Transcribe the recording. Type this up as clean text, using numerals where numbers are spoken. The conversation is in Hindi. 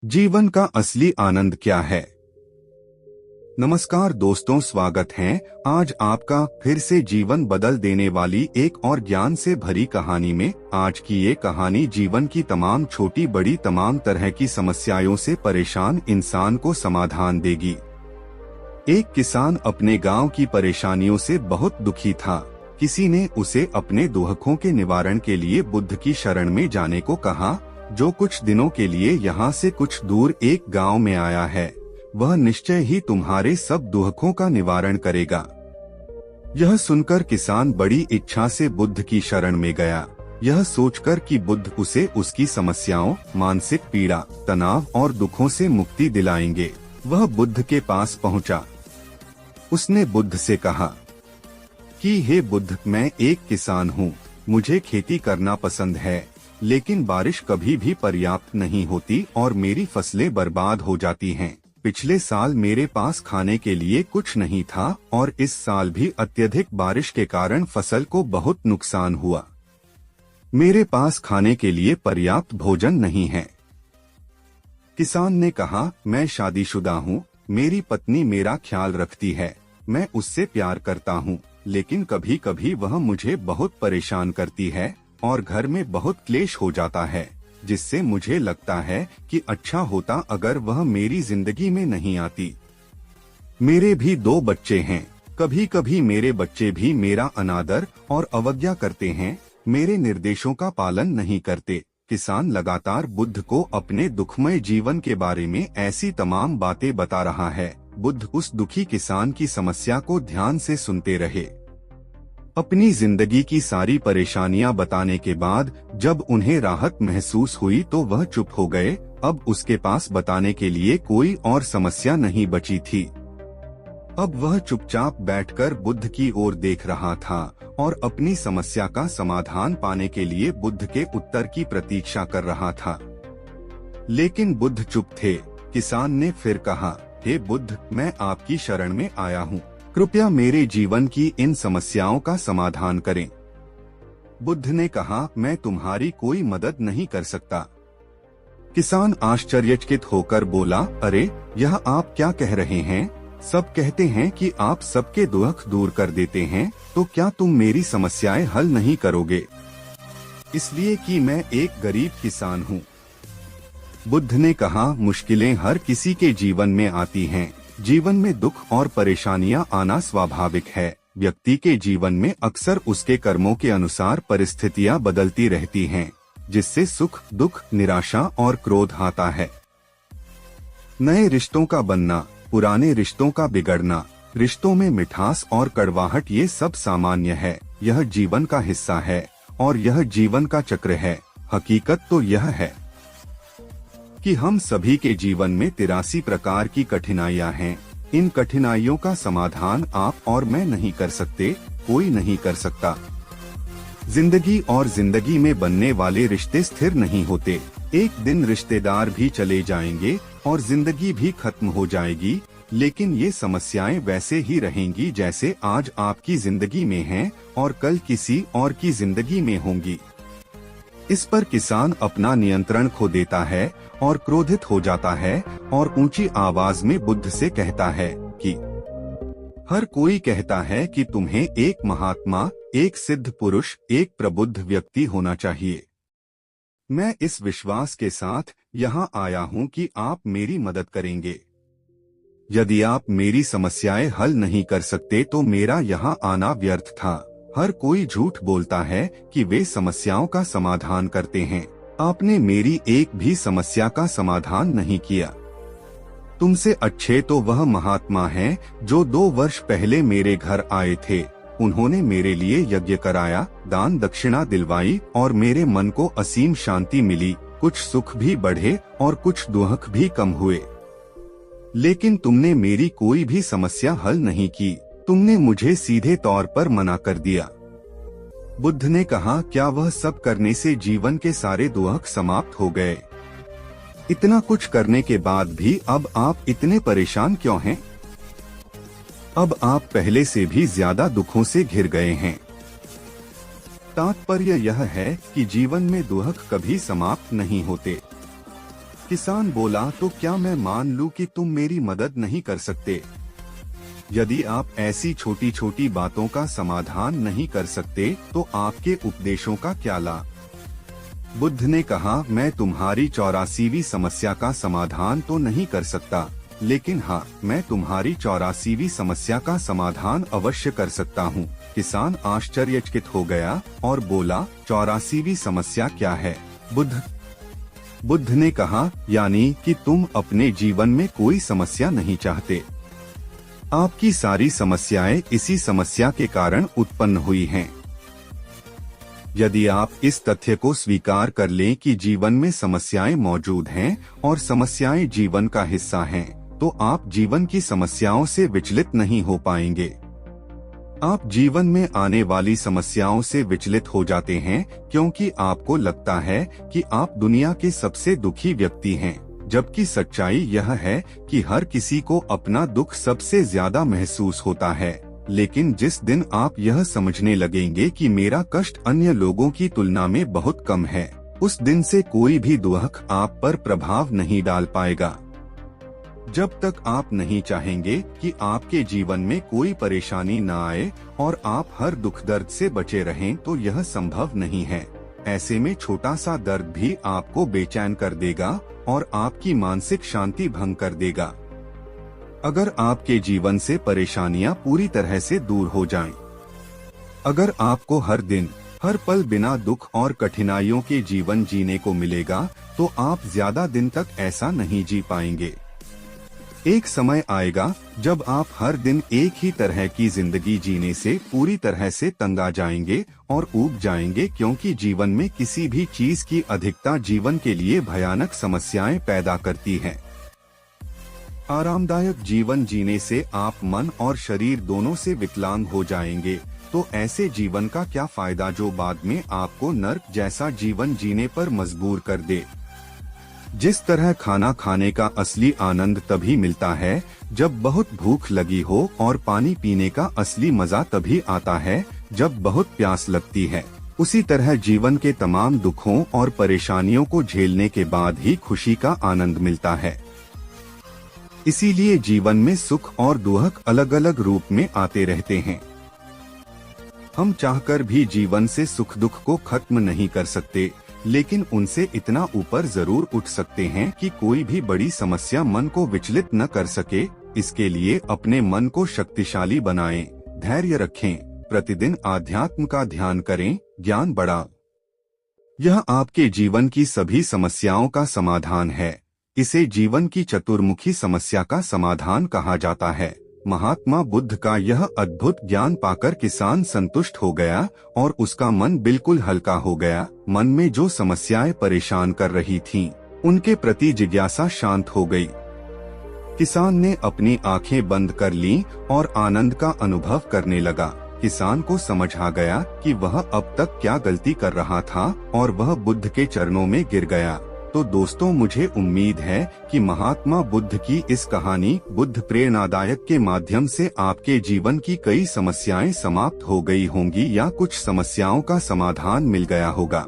जीवन का असली आनंद क्या है। नमस्कार दोस्तों, स्वागत है आज आपका फिर से जीवन बदल देने वाली एक और ज्ञान से भरी कहानी में। आज की ये कहानी जीवन की तमाम छोटी बड़ी तमाम तरह की समस्याओं से परेशान इंसान को समाधान देगी। एक किसान अपने गांव की परेशानियों से बहुत दुखी था। किसी ने उसे अपने दुखों के निवारण के लिए बुद्ध की शरण में जाने को कहा, जो कुछ दिनों के लिए यहाँ से कुछ दूर एक गांव में आया है, वह निश्चय ही तुम्हारे सब दुखों का निवारण करेगा। यह सुनकर किसान बड़ी इच्छा से बुद्ध की शरण में गया, यह सोचकर कि बुद्ध उसे उसकी समस्याओं, मानसिक पीड़ा, तनाव और दुखों से मुक्ति दिलाएंगे। वह बुद्ध के पास पहुंचा। उसने बुद्ध से कहा कि हे बुद्ध, मैं एक किसान हूँ, मुझे खेती करना पसंद है, लेकिन बारिश कभी भी पर्याप्त नहीं होती और मेरी फसलें बर्बाद हो जाती हैं। पिछले साल मेरे पास खाने के लिए कुछ नहीं था और इस साल भी अत्यधिक बारिश के कारण फसल को बहुत नुकसान हुआ। मेरे पास खाने के लिए पर्याप्त भोजन नहीं है। किसान ने कहा, मैं शादीशुदा हूँ, मेरी पत्नी मेरा ख्याल रखती है, मैं उससे प्यार करता हूँ, लेकिन कभी कभी वह मुझे बहुत परेशान करती है और घर में बहुत क्लेश हो जाता है, जिससे मुझे लगता है कि अच्छा होता अगर वह मेरी जिंदगी में नहीं आती। मेरे भी 2 बच्चे हैं, कभी कभी मेरे बच्चे भी मेरा अनादर और अवज्ञा करते हैं, मेरे निर्देशों का पालन नहीं करते। किसान लगातार बुद्ध को अपने दुखमय जीवन के बारे में ऐसी तमाम बातें बता रहा है। बुद्ध उस दुखी किसान की समस्या को ध्यान से सुनते रहे। अपनी जिंदगी की सारी परेशानियां बताने के बाद जब उन्हें राहत महसूस हुई तो वह चुप हो गए। अब उसके पास बताने के लिए कोई और समस्या नहीं बची थी। अब वह चुपचाप बैठकर बुद्ध की ओर देख रहा था और अपनी समस्या का समाधान पाने के लिए बुद्ध के उत्तर की प्रतीक्षा कर रहा था। लेकिन बुद्ध चुप थे। किसान ने फिर कहा, हे बुद्ध, मैं आपकी शरण में आया हूँ, कृपया मेरे जीवन की इन समस्याओं का समाधान करें। बुद्ध ने कहा, मैं तुम्हारी कोई मदद नहीं कर सकता। किसान आश्चर्यचकित होकर बोला, अरे, यह आप क्या कह रहे हैं? सब कहते हैं कि आप सबके दुख दूर कर देते हैं, तो क्या तुम मेरी समस्याएं हल नहीं करोगे? इसलिए कि मैं एक गरीब किसान हूँ। बुद्ध ने कहा, मुश्किलें हर किसी के जीवन में आती हैं। जीवन में दुख और परेशानियां आना स्वाभाविक है। व्यक्ति के जीवन में अक्सर उसके कर्मों के अनुसार परिस्थितियां बदलती रहती हैं, जिससे सुख, दुख, निराशा और क्रोध आता है। नए रिश्तों का बनना, पुराने रिश्तों का बिगड़ना, रिश्तों में मिठास और कड़वाहट, ये सब सामान्य है। यह जीवन का हिस्सा है और यह जीवन का चक्र है। हकीकत तो यह है कि हम सभी के जीवन में 83 प्रकार की कठिनाइयां हैं। इन कठिनाइयों का समाधान आप और मैं नहीं कर सकते, कोई नहीं कर सकता। जिंदगी और जिंदगी में बनने वाले रिश्ते स्थिर नहीं होते। एक दिन रिश्तेदार भी चले जाएंगे और जिंदगी भी खत्म हो जाएगी, लेकिन ये समस्याएं वैसे ही रहेंगी जैसे आज आपकी जिंदगी में हैं और कल किसी और की जिंदगी में होंगी। इस पर किसान अपना नियंत्रण खो देता है और क्रोधित हो जाता है और ऊंची आवाज में बुद्ध से कहता है कि हर कोई कहता है कि तुम्हें एक महात्मा, एक सिद्ध पुरुष, एक प्रबुद्ध व्यक्ति होना चाहिए। मैं इस विश्वास के साथ यहाँ आया हूँ कि आप मेरी मदद करेंगे। यदि आप मेरी समस्याएं हल नहीं कर सकते तो मेरा यहाँ आना व्यर्थ था। हर कोई झूठ बोलता है कि वे समस्याओं का समाधान करते हैं। आपने मेरी एक भी समस्या का समाधान नहीं किया। तुमसे अच्छे तो वह महात्मा हैं जो 2 वर्ष पहले मेरे घर आए थे। उन्होंने मेरे लिए यज्ञ कराया, दान दक्षिणा दिलवाई और मेरे मन को असीम शांति मिली। कुछ सुख भी बढ़े और कुछ दुख भी कम हुए। लेकिन तुमने मेरी कोई भी समस्या हल नहीं की। तुमने मुझे सीधे तौर पर मना कर दिया। बुद्ध ने कहा, क्या वह सब करने से जीवन के सारे दुख समाप्त हो गए? इतना कुछ करने के बाद भी अब आप इतने परेशान क्यों हैं? अब आप पहले से भी ज्यादा दुखों से घिर गए हैं। तात्पर्य यह है कि जीवन में दुख कभी समाप्त नहीं होते। किसान बोला, तो क्या मैं मान लूं कि तुम मेरी मदद नहीं कर सकते? यदि आप ऐसी छोटी छोटी बातों का समाधान नहीं कर सकते तो आपके उपदेशों का क्या लाभ? बुद्ध ने कहा, मैं तुम्हारी 84वीं समस्या का समाधान तो नहीं कर सकता, लेकिन हाँ, मैं तुम्हारी 84वीं समस्या का समाधान अवश्य कर सकता हूँ। किसान आश्चर्यचकित हो गया और बोला, 84वीं समस्या क्या है बुद्ध ने कहा, यानी कि तुम अपने जीवन में कोई समस्या नहीं चाहते। आपकी सारी समस्याएं इसी समस्या के कारण उत्पन्न हुई हैं। यदि आप इस तथ्य को स्वीकार कर लें कि जीवन में समस्याएं मौजूद हैं और समस्याएं जीवन का हिस्सा हैं, तो आप जीवन की समस्याओं से विचलित नहीं हो पाएंगे। आप जीवन में आने वाली समस्याओं से विचलित हो जाते हैं क्योंकि आपको लगता है कि आप दुनिया के सबसे दुखी व्यक्ति हैं, जबकि सच्चाई यह है कि हर किसी को अपना दुख सबसे ज्यादा महसूस होता है। लेकिन जिस दिन आप यह समझने लगेंगे कि मेरा कष्ट अन्य लोगों की तुलना में बहुत कम है, उस दिन से कोई भी दुख आप पर प्रभाव नहीं डाल पाएगा। जब तक आप नहीं चाहेंगे कि आपके जीवन में कोई परेशानी न आए और आप हर दुख दर्द से बचे रहें, तो यह संभव नहीं है। ऐसे में छोटा सा दर्द भी आपको बेचैन कर देगा और आपकी मानसिक शांति भंग कर देगा। अगर आपके जीवन से परेशानियां पूरी तरह से दूर हो जाएं, अगर आपको हर दिन हर पल बिना दुख और कठिनाइयों के जीवन जीने को मिलेगा, तो आप ज्यादा दिन तक ऐसा नहीं जी पाएंगे। एक समय आएगा जब आप हर दिन एक ही तरह की जिंदगी जीने से पूरी तरह से तंग आ जाएंगे और ऊब जाएंगे, क्योंकि जीवन में किसी भी चीज की अधिकता जीवन के लिए भयानक समस्याएं पैदा करती है। आरामदायक जीवन जीने से आप मन और शरीर दोनों से विकलांग हो जाएंगे, तो ऐसे जीवन का क्या फायदा जो बाद में आपको नर्क जैसा जीवन जीने पर मजबूर कर दे। जिस तरह खाना खाने का असली आनंद तभी मिलता है जब बहुत भूख लगी हो, और पानी पीने का असली मजा तभी आता है जब बहुत प्यास लगती है, उसी तरह जीवन के तमाम दुखों और परेशानियों को झेलने के बाद ही खुशी का आनंद मिलता है। इसीलिए जीवन में सुख और दुख अलग अलग रूप में आते रहते हैं। हम चाहकर भी जीवन से सुख दुख को खत्म नहीं कर सकते, लेकिन उनसे इतना ऊपर जरूर उठ सकते हैं कि कोई भी बड़ी समस्या मन को विचलित न कर सके। इसके लिए अपने मन को शक्तिशाली बनाएं, धैर्य रखें, प्रतिदिन आध्यात्म का ध्यान करें, ज्ञान बढ़ा। यह आपके जीवन की सभी समस्याओं का समाधान है। इसे जीवन की चतुर्मुखी समस्या का समाधान कहा जाता है। महात्मा बुद्ध का यह अद्भुत ज्ञान पाकर किसान संतुष्ट हो गया और उसका मन बिल्कुल हल्का हो गया। मन में जो समस्याएं परेशान कर रही थीं, उनके प्रति जिज्ञासा शांत हो गई। किसान ने अपनी आंखें बंद कर लीं और आनंद का अनुभव करने लगा। किसान को समझ आ गया कि वह अब तक क्या गलती कर रहा था और वह बुद्ध के चरणों में गिर गया। तो दोस्तों, मुझे उम्मीद है कि महात्मा बुद्ध की इस कहानी बुद्ध प्रेरणादायक के माध्यम से आपके जीवन की कई समस्याएं समाप्त हो गई होंगी या कुछ समस्याओं का समाधान मिल गया होगा।